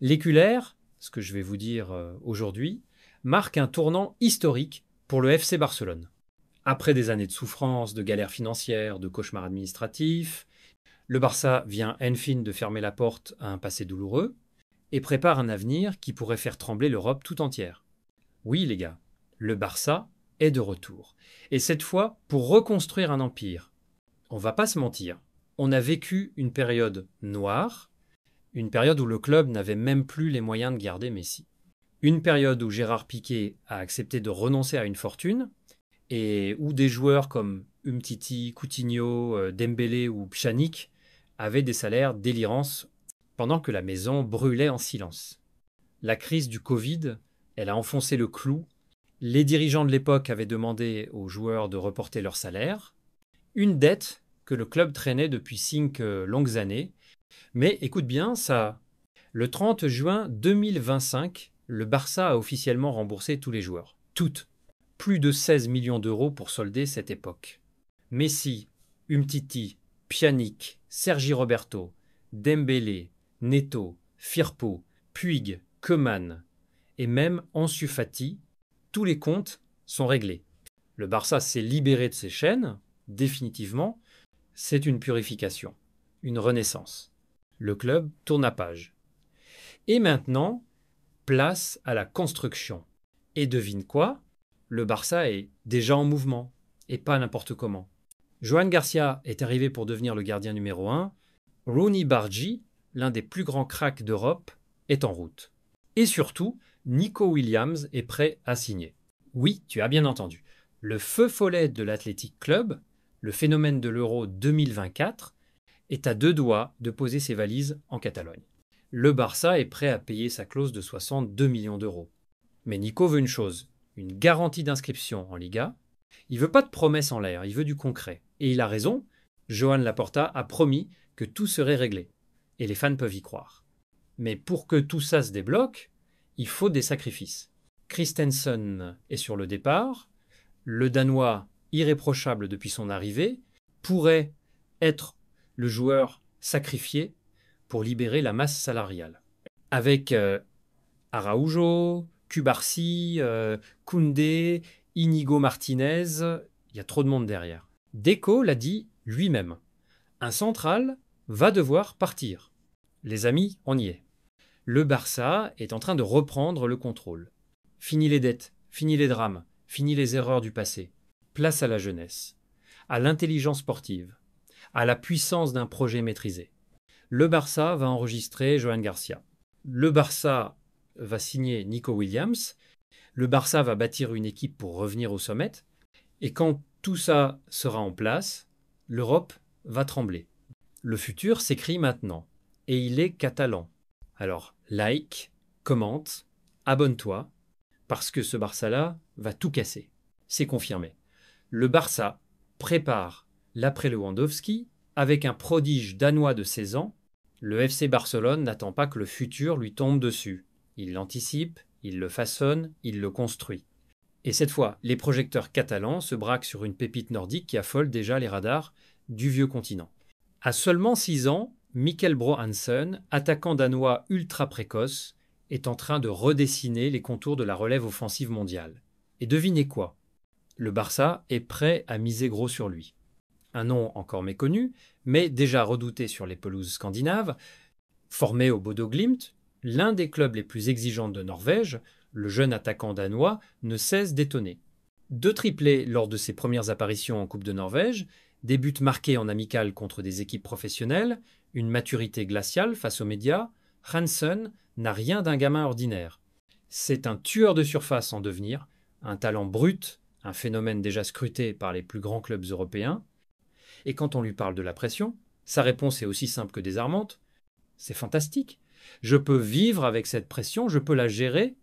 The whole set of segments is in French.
L'éculaire, ce que je vais vous dire aujourd'hui, marque un tournant historique pour le FC Barcelone. Après des années de souffrance, de galères financières, de cauchemars administratifs, le Barça vient enfin de fermer la porte à un passé douloureux et prépare un avenir qui pourrait faire trembler l'Europe tout entière. Oui, les gars, le Barça est de retour. Et cette fois, pour reconstruire un empire. On va pas se mentir, on a vécu une période noire, une période où le club n'avait même plus les moyens de garder Messi. Une période où Gérard Piqué a accepté de renoncer à une fortune et où des joueurs comme Umtiti, Coutinho, Dembélé ou Pjanic avaient des salaires délirants pendant que la maison brûlait en silence. La crise du Covid, elle a enfoncé le clou. Les dirigeants de l'époque avaient demandé aux joueurs de reporter leur salaire. Une dette que le club traînait depuis 5 longues années. Mais écoute bien, ça. Le 30 juin 2025, le Barça a officiellement remboursé tous les joueurs. Toutes. Plus de 16 millions d'euros pour solder cette époque. Messi, Umtiti, Pjanic, Sergi Roberto, Dembélé, Neto, Firpo, Puig, Koeman et même Ansu Fati, tous les comptes sont réglés. Le Barça s'est libéré de ses chaînes, définitivement. C'est une purification, une renaissance. Le club tourne à page. Et maintenant, place à la construction. Et devine quoi? Le Barça est déjà en mouvement, et pas n'importe comment. Joan Garcia est arrivé pour devenir le gardien numéro 1. Rooney Bargi, l'un des plus grands cracks d'Europe, est en route. Et surtout, Nico Williams est prêt à signer. Oui, tu as bien entendu. Le feu follet de l'Athletic Club, le phénomène de l'Euro 2024, est à deux doigts de poser ses valises en Catalogne. Le Barça est prêt à payer sa clause de 62 millions d'euros. Mais Nico veut une chose, une garantie d'inscription en Liga. Il veut pas de promesses en l'air, il veut du concret. Et il a raison, Joan Laporta a promis que tout serait réglé. Et les fans peuvent y croire. Mais pour que tout ça se débloque, il faut des sacrifices. Christensen est sur le départ. Le Danois, irréprochable depuis son arrivée, pourrait être le joueur sacrifié pour libérer la masse salariale. Avec Araujo, Cubarsí, Koundé, Inigo Martinez, il y a trop de monde derrière. Deco l'a dit lui-même. Un central va devoir partir. Les amis, on y est. Le Barça est en train de reprendre le contrôle. Fini les dettes, fini les drames, fini les erreurs du passé. Place à la jeunesse, à l'intelligence sportive, à la puissance d'un projet maîtrisé. Le Barça va enregistrer Joan Garcia. Le Barça va signer Nico Williams. Le Barça va bâtir une équipe pour revenir au sommet. Et quand tout ça sera en place, l'Europe va trembler. Le futur s'écrit maintenant. Et il est catalan. Alors, like, commente, abonne-toi, parce que ce Barça-là va tout casser. C'est confirmé. Le Barça prépare l'après-Lewandowski avec un prodige danois de 16 ans. Le FC Barcelone n'attend pas que le futur lui tombe dessus. Il l'anticipe, il le façonne, il le construit. Et cette fois, les projecteurs catalans se braquent sur une pépite nordique qui affole déjà les radars du vieux continent. À seulement 6 ans, Mikkel Bro Hansen, attaquant danois ultra précoce, est en train de redessiner les contours de la relève offensive mondiale. Et devinez quoi? Le Barça est prêt à miser gros sur lui. Un nom encore méconnu, mais déjà redouté sur les pelouses scandinaves, formé au Bodo Glimt, l'un des clubs les plus exigeants de Norvège, le jeune attaquant danois ne cesse d'étonner. 2 triplés lors de ses premières apparitions en Coupe de Norvège, des buts marqués en amical contre des équipes professionnelles, une maturité glaciale face aux médias, Hansen n'a rien d'un gamin ordinaire. C'est un tueur de surface en devenir, un talent brut, un phénomène déjà scruté par les plus grands clubs européens. Et quand on lui parle de la pression, sa réponse est aussi simple que désarmante. C'est fantastique. Je peux vivre avec cette pression, je peux la gérer.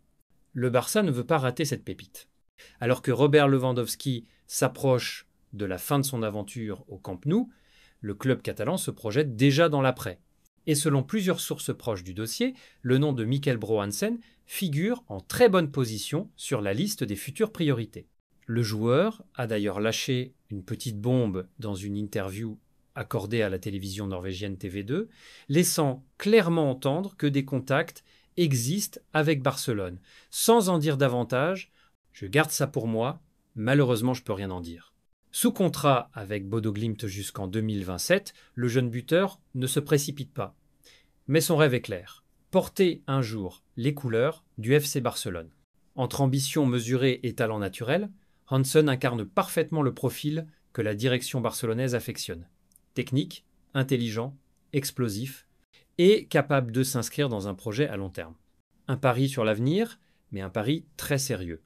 Le Barça ne veut pas rater cette pépite. Alors que Robert Lewandowski s'approche de la fin de son aventure au Camp Nou, le club catalan se projette déjà dans l'après. Et selon plusieurs sources proches du dossier, le nom de Mikkel Bro Hansen figure en très bonne position sur la liste des futures priorités. Le joueur a d'ailleurs lâché une petite bombe dans une interview accordée à la télévision norvégienne TV2, laissant clairement entendre que des contacts existe avec Barcelone. Sans en dire davantage, je garde ça pour moi, malheureusement je ne peux rien en dire. Sous contrat avec Bodo Glimt jusqu'en 2027, le jeune buteur ne se précipite pas. Mais son rêve est clair, porter un jour les couleurs du FC Barcelone. Entre ambition mesurée et talent naturel, Hansen incarne parfaitement le profil que la direction barcelonaise affectionne. Technique, intelligent, explosif et capable de s'inscrire dans un projet à long terme. Un pari sur l'avenir, mais un pari très sérieux.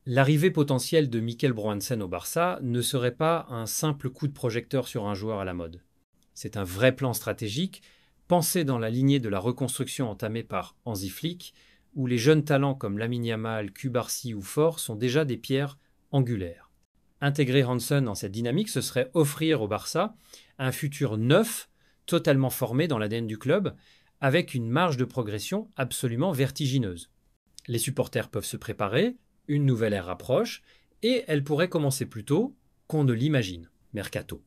L'arrivée potentielle de Mikel Broansen au Barça ne serait pas un simple coup de projecteur sur un joueur à la mode. C'est un vrai plan stratégique, pensé dans la lignée de la reconstruction entamée par Hansi Flick, où les jeunes talents comme Lamine Yamal, Cubarsí ou Faure sont déjà des pierres angulaires. Intégrer Hansen dans cette dynamique, ce serait offrir au Barça un futur neuf, totalement formé dans l'ADN du club, avec une marge de progression absolument vertigineuse. Les supporters peuvent se préparer, une nouvelle ère approche, et elle pourrait commencer plus tôt qu'on ne l'imagine. Mercato.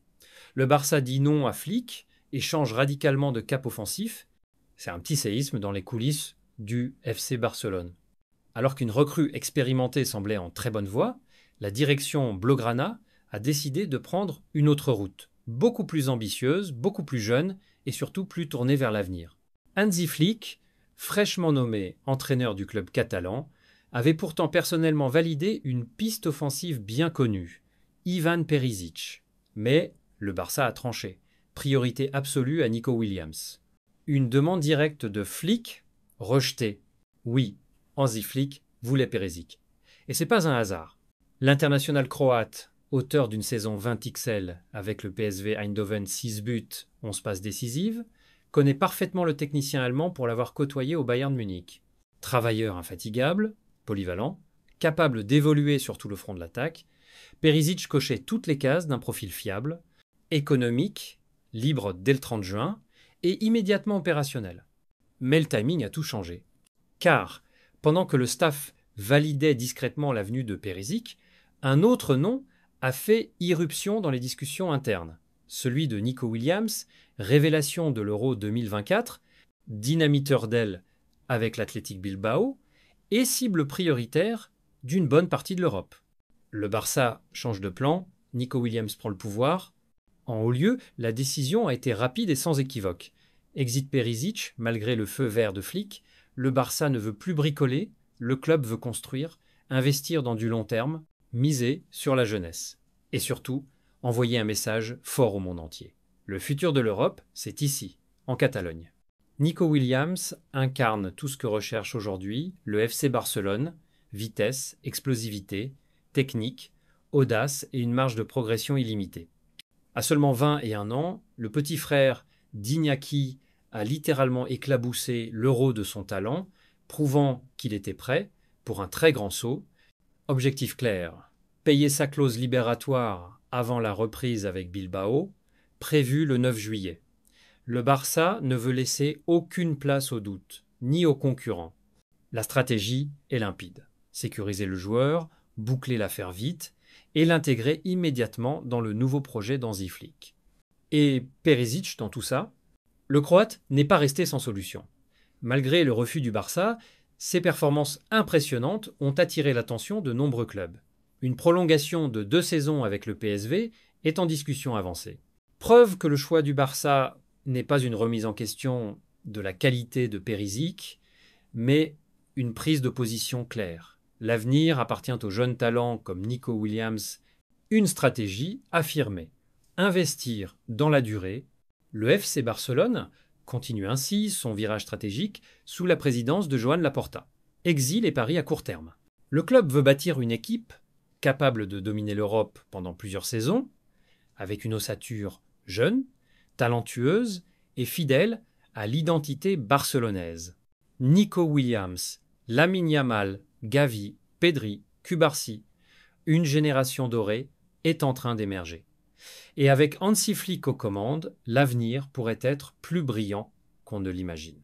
Le Barça dit non à Flick et change radicalement de cap offensif. C'est un petit séisme dans les coulisses du FC Barcelone. Alors qu'une recrue expérimentée semblait en très bonne voie, la direction Blaugrana a décidé de prendre une autre route, beaucoup plus ambitieuse, beaucoup plus jeune et surtout plus tournée vers l'avenir. Hansi Flick, fraîchement nommé entraîneur du club catalan, avait pourtant personnellement validé une piste offensive bien connue, Ivan Perisic. Mais le Barça a tranché. Priorité absolue à Nico Williams. Une demande directe de Flick, rejetée. Oui, Hansi Flick voulait Perisic. Et c'est pas un hasard. L'international croate, auteur d'une saison 20XL avec le PSV Eindhoven 6 buts, 11 passes décisives, connaît parfaitement le technicien allemand pour l'avoir côtoyé au Bayern Munich. Travailleur infatigable, polyvalent, capable d'évoluer sur tout le front de l'attaque, Perisic cochait toutes les cases d'un profil fiable, économique, libre dès le 30 juin et immédiatement opérationnel. Mais le timing a tout changé. Car, pendant que le staff validait discrètement la venue de Perisic, un autre nom a fait irruption dans les discussions internes, celui de Nico Williams, révélation de l'Euro 2024, dynamiteur d'aile avec l'Athletic Bilbao et cible prioritaire d'une bonne partie de l'Europe. Le Barça change de plan, Nico Williams prend le pouvoir. En haut lieu, la décision a été rapide et sans équivoque. Exit Perisic, malgré le feu vert de Flick, le Barça ne veut plus bricoler, le club veut construire, investir dans du long terme, miser sur la jeunesse. Et surtout, envoyer un message fort au monde entier. Le futur de l'Europe, c'est ici, en Catalogne. Nico Williams incarne tout ce que recherche aujourd'hui le FC Barcelone, vitesse, explosivité, technique, audace et une marge de progression illimitée. À seulement 21 ans, le petit frère d'Iñaki a littéralement éclaboussé l'Euro de son talent, prouvant qu'il était prêt pour un très grand saut. Objectif clair, payer sa clause libératoire avant la reprise avec Bilbao, prévue le 9 juillet. Le Barça ne veut laisser aucune place au doute, ni aux concurrents. La stratégie est limpide. Sécuriser le joueur, boucler l'affaire vite et l'intégrer immédiatement dans le nouveau projet d'Hansi Flick. Et Perisic dans tout ça, le Croate n'est pas resté sans solution. Malgré le refus du Barça, ses performances impressionnantes ont attiré l'attention de nombreux clubs. Une prolongation de 2 saisons avec le PSV est en discussion avancée. Preuve que le choix du Barça n'est pas une remise en question de la qualité de Perisic, mais une prise de position claire. L'avenir appartient aux jeunes talents comme Nico Williams. Une stratégie affirmée. Investir dans la durée. Le FC Barcelone continue ainsi son virage stratégique sous la présidence de Joan Laporta. Exil et paris à court terme. Le club veut bâtir une équipe capable de dominer l'Europe pendant plusieurs saisons, avec une ossature jeune, talentueuse et fidèle à l'identité barcelonaise. Nico Williams, Lamine Yamal, Gavi, Pedri, Cubarsí, une génération dorée est en train d'émerger. Et avec Hansi Flick aux commandes, l'avenir pourrait être plus brillant qu'on ne l'imagine.